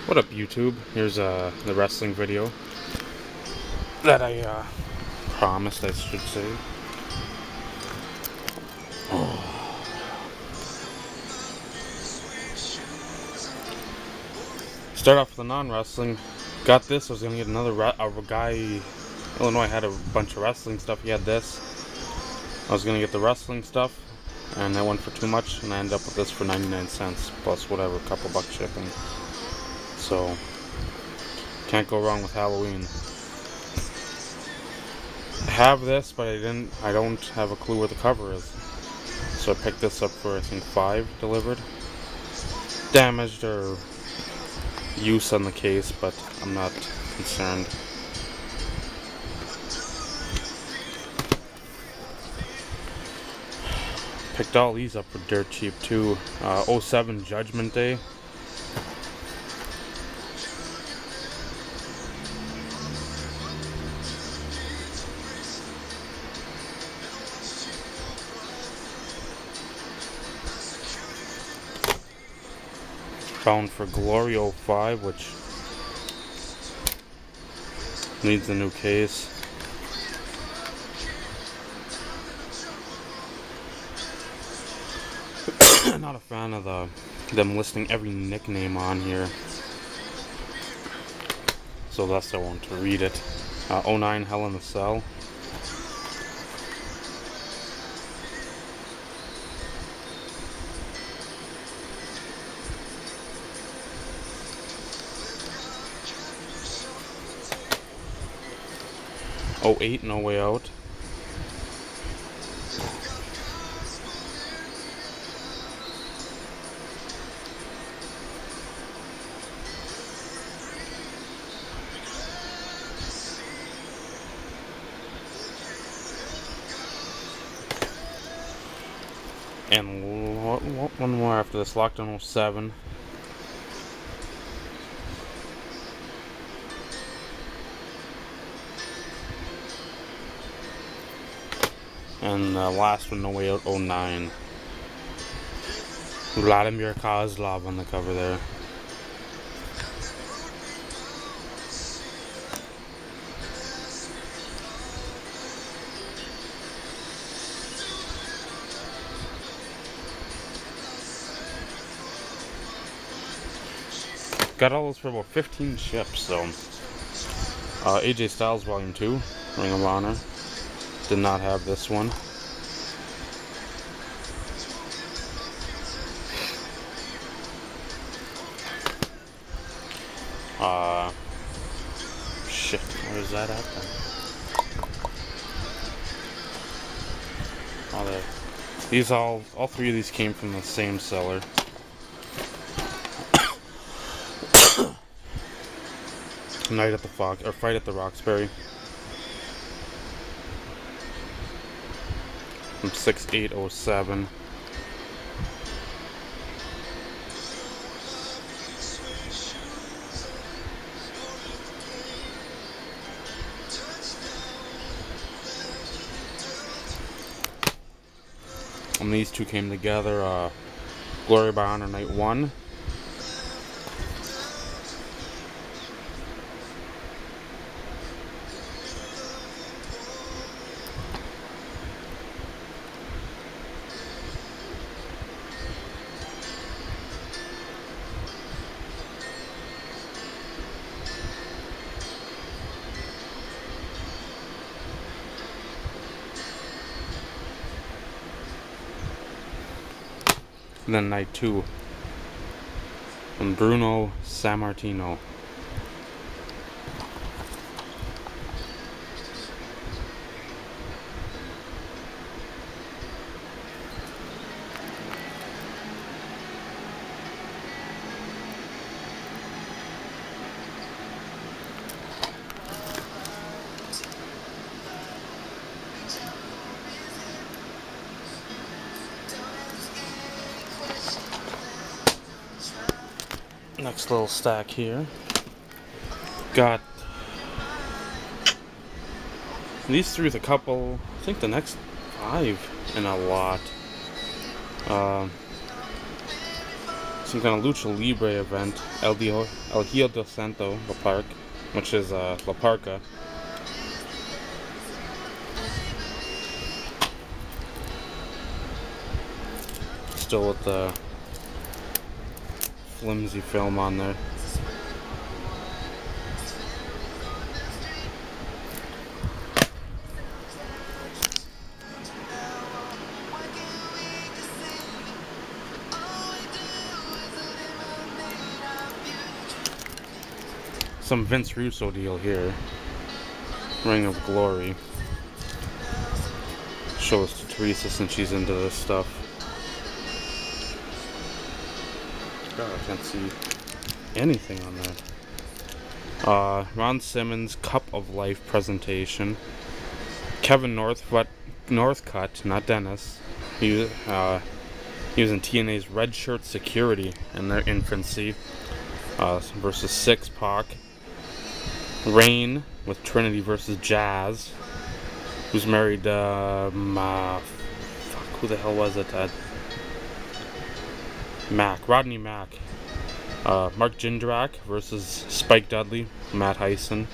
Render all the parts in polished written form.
What up, YouTube? Here's the wrestling video that I promised, I should say. Start off with the non-wrestling. Got this. I was gonna get another guy. Illinois had a bunch of wrestling stuff. He had this. I was gonna get the wrestling stuff, and that went for too much, and I ended up with this for 99 cents plus whatever, a couple bucks shipping. So can't go wrong with Halloween. I have this, but I don't have a clue where the cover is. So I picked this up for I think $5 delivered. Damaged or use on the case, but I'm not concerned. Picked all these up for dirt cheap too. 07 Judgment Day. Found for Glory 05, which needs a new case. Not a fan of them listing every nickname on here, so thus I won't read it. 09 Hell in a Cell. '08 No Way Out. And one more after this, Lockdown 07. And the last one, No Way Out 09. Vladimir Kozlov on the cover there. Got all those for about 15 ships, so. AJ Styles Volume 2, Ring of Honor. Did not have this one. Shit, where is that at then? Oh, there. These all three of these came from the same seller. Night at the Fox, or Fight at the Roxbury. From 6807. And these two came together. Glory by Honor Night 1. And then Night 2 from Bruno Sammartino. Next little stack here. Got these three with a couple, I think the next 5 in a lot. some kind of lucha libre event. El Hijo del Santo, La Park, which is La Parca. Still with the flimsy film on there. Some Vince Russo deal here. Ring of Glory. Show us to Teresa since she's into this stuff. God, I can't see anything on there. Ron Simmons Cup of Life presentation. Kevin Northcutt, not Dennis. He was in TNA's Red Shirt Security in their infancy. Versus Six Pac. Rain with Trinity versus Jazz, who's married, who the hell was it? Rodney Mack. Mark Jindrak versus Spike Dudley, Matt Hyson.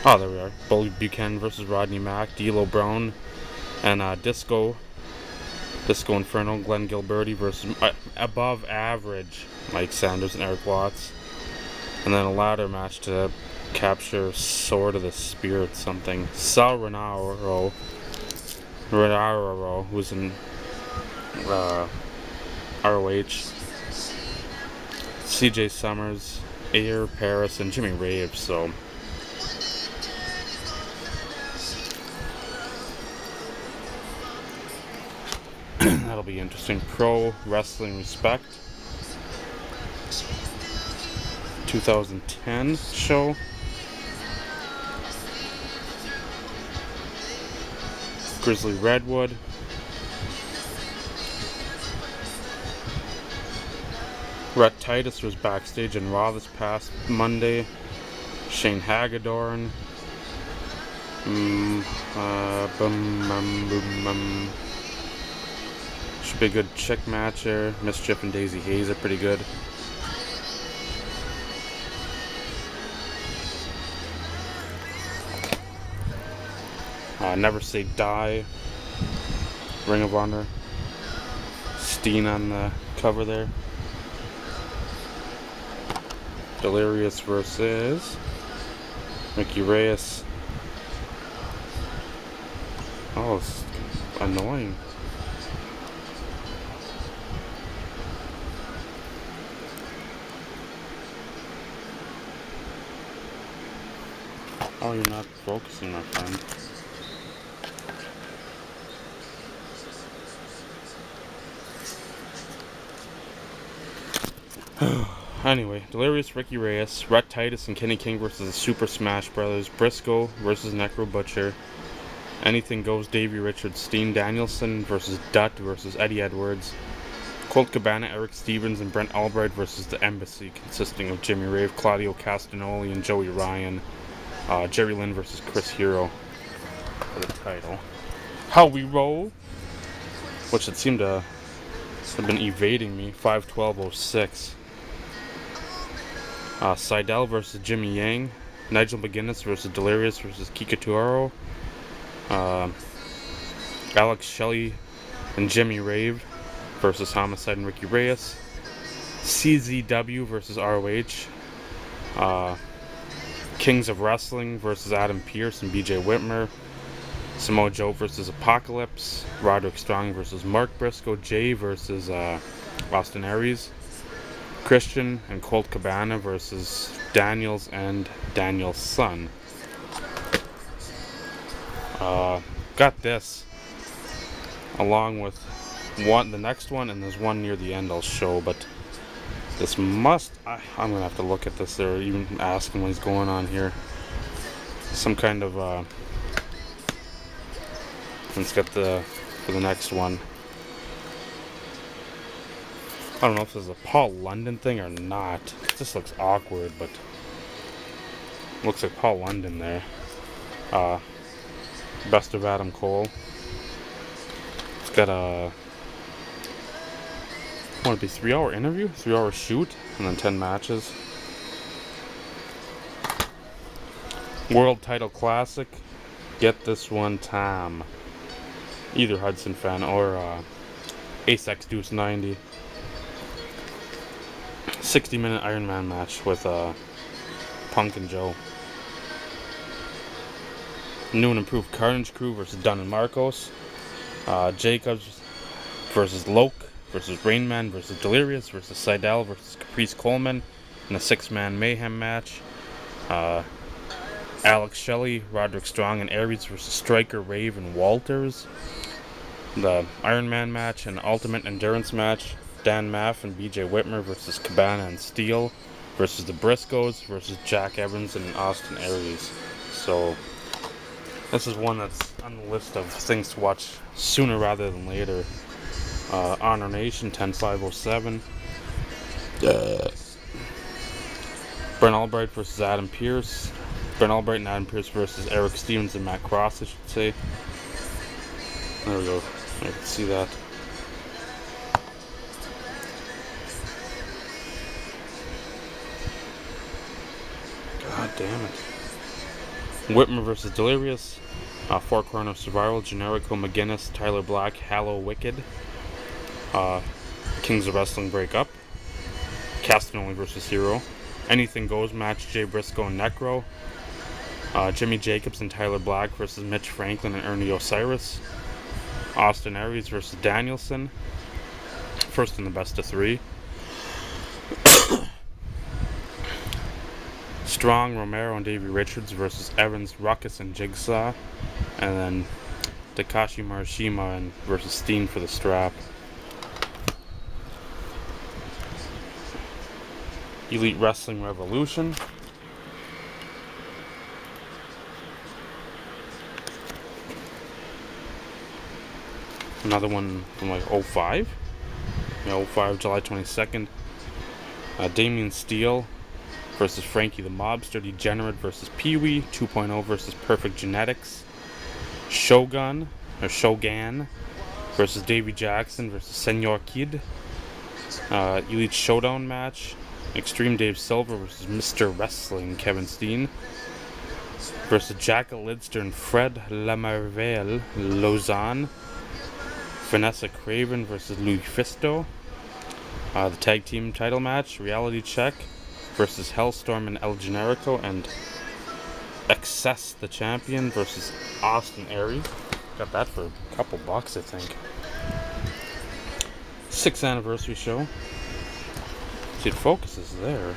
Oh, there we are. Bully Buchanan versus Rodney Mack, D'Lo Brown, and Disco Inferno, Glenn Gilberti versus above average Mike Sanders and Eric Watts. And then a ladder match to capture Sword of the Spirit something. Sal Renaro, who's in ROH. CJ Summers, Air Paris, and Jimmy Rave, so that'll be interesting. Pro Wrestling Respect 2010 show. Grizzly Redwood. Rhett Titus was backstage in Raw this past Monday. Shane Hagedorn. Should be a good chick match here. Mischief and Daisy Hayes are pretty good. Never Say Die. Ring of Honor. Steen on the cover there. Delirious versus Ricky Reyes. Oh, it's annoying. Oh, you're not focusing, my friend. Anyway, Delirious, Ricky Reyes, Rhett Titus and Kenny King versus the Super Smash Brothers, Briscoe versus Necro Butcher, Anything Goes, Davey Richards, Steen Danielson versus Dutt versus Eddie Edwards, Colt Cabana, Eric Stevens, and Brent Albright versus the Embassy, consisting of Jimmy Rave, Claudio Castagnoli, and Joey Ryan, Jerry Lynn versus Chris Hero for the title. How We Roll, which it seemed to have been evading me, 5/12/06. Seidel versus Jimmy Yang, Nigel McGuinness versus Delirious versus Kikaturo, Alex Shelley and Jimmy Rave versus Homicide and Ricky Reyes, CZW versus ROH, Kings of Wrestling versus Adam Pearce and BJ Whitmer, Samoa Joe versus Apocalypse, Roderick Strong versus Mark Briscoe, Jay versus Austin Aries, Christian and Colt Cabana versus Daniels and Daniel's son. Got this along with the next one, and there's one near the end I'll show, but this I'm gonna have to look at this. They're even asking what's going on here. Some kind of let's get for the next one. I don't know if this is a Paul London thing or not. This looks awkward, but looks like Paul London there. Best of Adam Cole. It's got a Want to be 3-hour interview, 3-hour shoot, and then 10 matches. World Title Classic. Get this one time. Either Hudson fan or Asex Deuce 90. 60-minute Iron Man match with Punk and Joe. New and improved Carnage Crew versus Dunn and Marcos. Jacobs versus Loke versus Rainman versus Delirious versus Seidel versus Caprice Coleman in a 6-man Mayhem match. Alex Shelley, Roderick Strong, and Aries versus Striker, Rave, and Walters. The Iron Man match and Ultimate Endurance match. Dan Maff and BJ Whitmer versus Cabana and Steele versus the Briscoes versus Jack Evans and Austin Aries. So this is one that's on the list of things to watch sooner rather than later. Honor Nation 10507. Brent Albright versus Adam Pearce. Brent Albright and Adam Pearce versus Eric Stevens and Matt Cross, I should say. There we go. I can see that. God damn it. Whitmer versus Delirious. Four Corner Survival. Generico McGinnis, Tyler Black, Hallow Wicked. Kings of Wrestling break up. Castagnoli versus Hero. Anything Goes match. Jay Briscoe and Necro. Jimmy Jacobs and Tyler Black versus Mitch Franklin and Ernie Osiris. Austin Aries versus Danielson. First in the best of 3. Strong, Romero, and Davey Richards versus Evans, Ruckus, and Jigsaw. And then Takashi Marishima versus Steen for the strap. Elite Wrestling Revolution. Another one from like 05. Yeah, 05, July 22nd. Damian Steele versus Frankie the Mobster. Degenerate versus Pee-wee. 2.0 versus Perfect Genetics. Shogun versus Davey Jackson versus Senor Kid. Elite Showdown match. Extreme Dave Silver versus Mr. Wrestling Kevin Steen. Versus Jackal Lidster and Fred Lamarvelle Lausanne. Vanessa Craven versus Louis Fisto. The tag team title match, Reality Check versus Hellstorm and El Generico, and Excess the Champion versus Austin Aries. Got that for a couple bucks, I think. 6th anniversary show. See, it focuses there.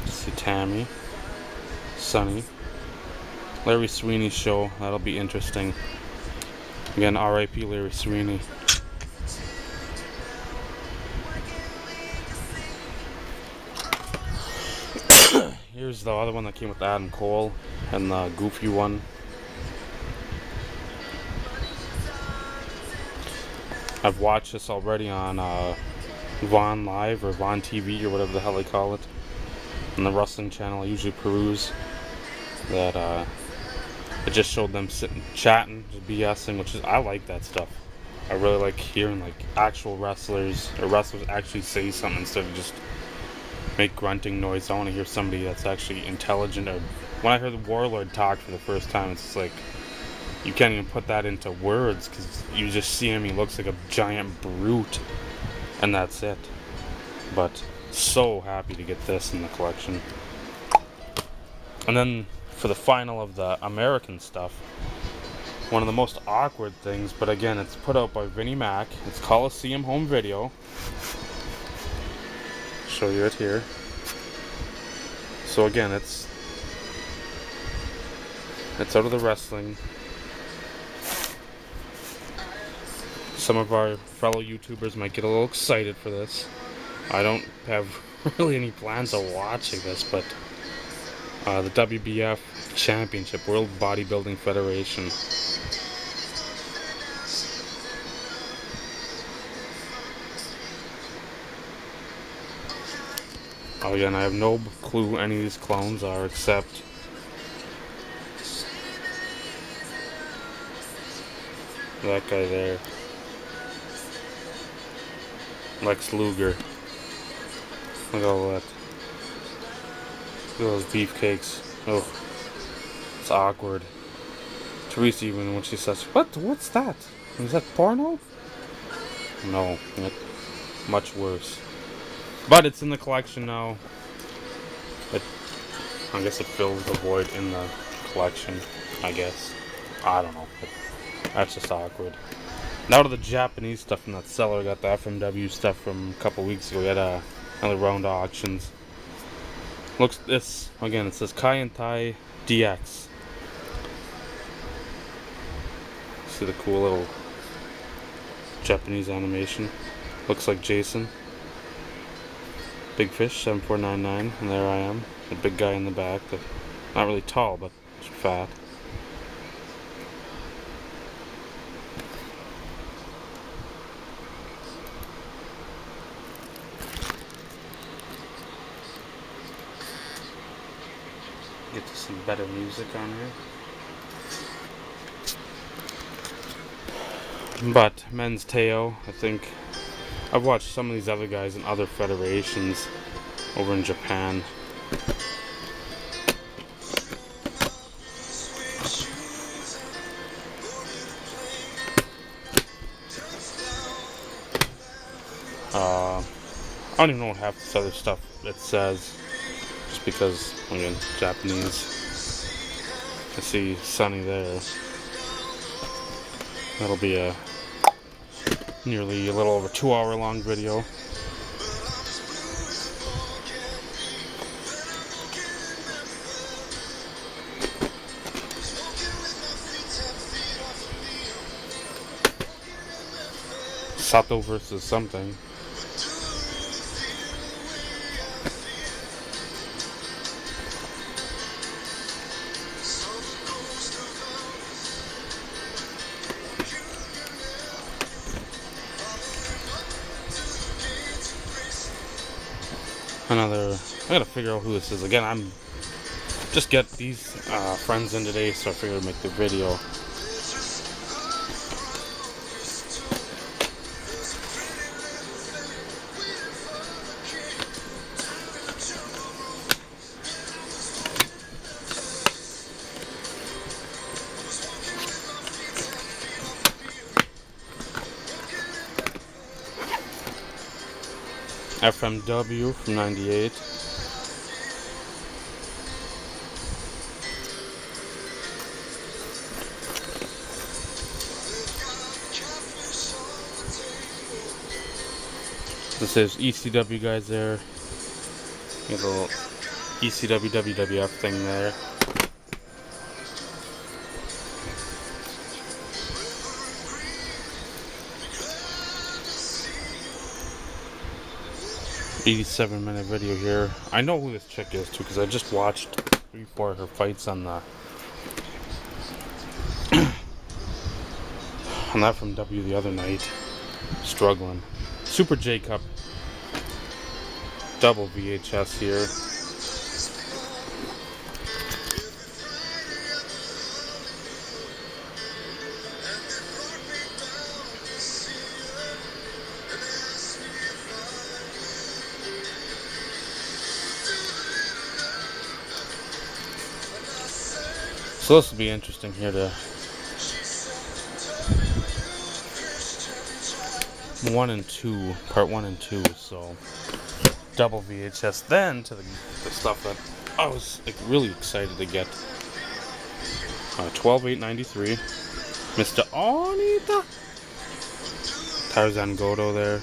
See Tammy, Sonny. Larry Sweeney show, that'll be interesting. Again, R.I.P. Larry Sweeney. Here's the other one that came with Adam Cole and the goofy one. I've watched this already on Vaughn Live or Vaughn TV or whatever the hell they call it. On the wrestling channel I usually peruse. That it just showed them sitting chatting, just BSing, which is, I like that stuff. I really like hearing like actual wrestlers or wrestlers actually say something instead of just make grunting noise. I want to hear somebody that's actually intelligent. Or when I heard the Warlord talk for the first time, it's just like you can't even put that into words because you just see him, he looks like a giant brute, and that's it. But so happy to get this in the collection. And then for the final of the American stuff, one of the most awkward things, but again, it's put out by Vinnie Mac. It's Coliseum Home Video. Show you it here. So again, it's out of the wrestling. Some of our fellow YouTubers might get a little excited for this. I don't have really any plans of watching this, but the WBF Championship, World Bodybuilding Federation. Oh yeah, and I have no clue who any of these clones are, except that guy there. Lex Luger. Look at all that. Look at those beefcakes. Oh, it's awkward. Teresa, even when she says, What's that? Is that porno?" No, much worse. But it's in the collection now. I guess it fills the void in the collection. I guess. I don't know. That's just awkward. Now to the Japanese stuff in that cellar. I got the FMW stuff from a couple weeks ago. We had another round of auctions. Looks this again. It says Kai and Tai DX. See the cool little Japanese animation. Looks like Jason. Big Fish 7499, and there I am. The big guy in the back. Not really tall, but fat. Get to some better music on here. But men's Teo, I think I've watched some of these other guys in other federations over in Japan. I don't even know what half this other stuff it says, just because, again, Japanese. I see Sunny there. That'll be a nearly a little over 2 hour long video. Sato versus something. I gotta figure out who this is. Again, I'm just get these friends in today, so I figured I'd make the video. FMW from '98. This is ECW guys there. A little ECW WWF thing there. "87-minute video here." I know who this chick is too, because I just watched 3-4 of her fights on the on that from W the other night. Struggling. Super J Cup. Double VHS here. So this will be interesting here to 1 and 2, part 1 and 2, so double VHS. Then to the stuff that I was like really excited to get. 12/8/93, Mr. Onita, Tarzan Goto there.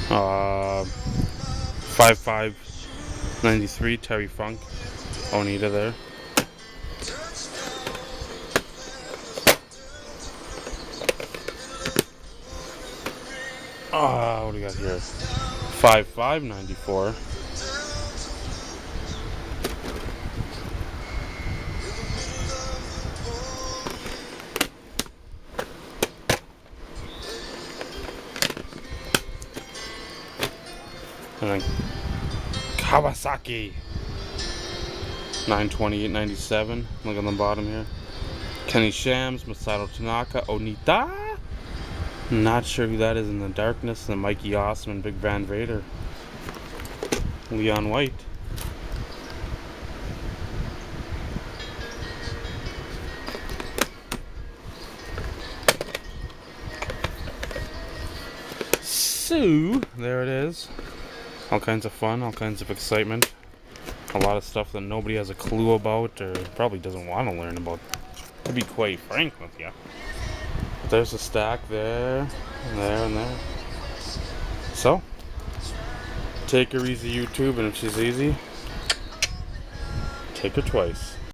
Uh, 5/5/93, Terry Funk, Onita there. What do we got here? 5/5/94. And then Kawasaki. 928.97. Look on the bottom here. Kenny Shams, Masato Tanaka, Onita. Not sure who that is in the darkness. And Mikey Awesome and Big Van Vader. Leon White. So, there it is. All kinds of fun, all kinds of excitement. A lot of stuff that nobody has a clue about or probably doesn't want to learn about, to be quite frank with you. But there's a stack there, there, and there. So, take her easy, YouTube, and if she's easy, take her twice.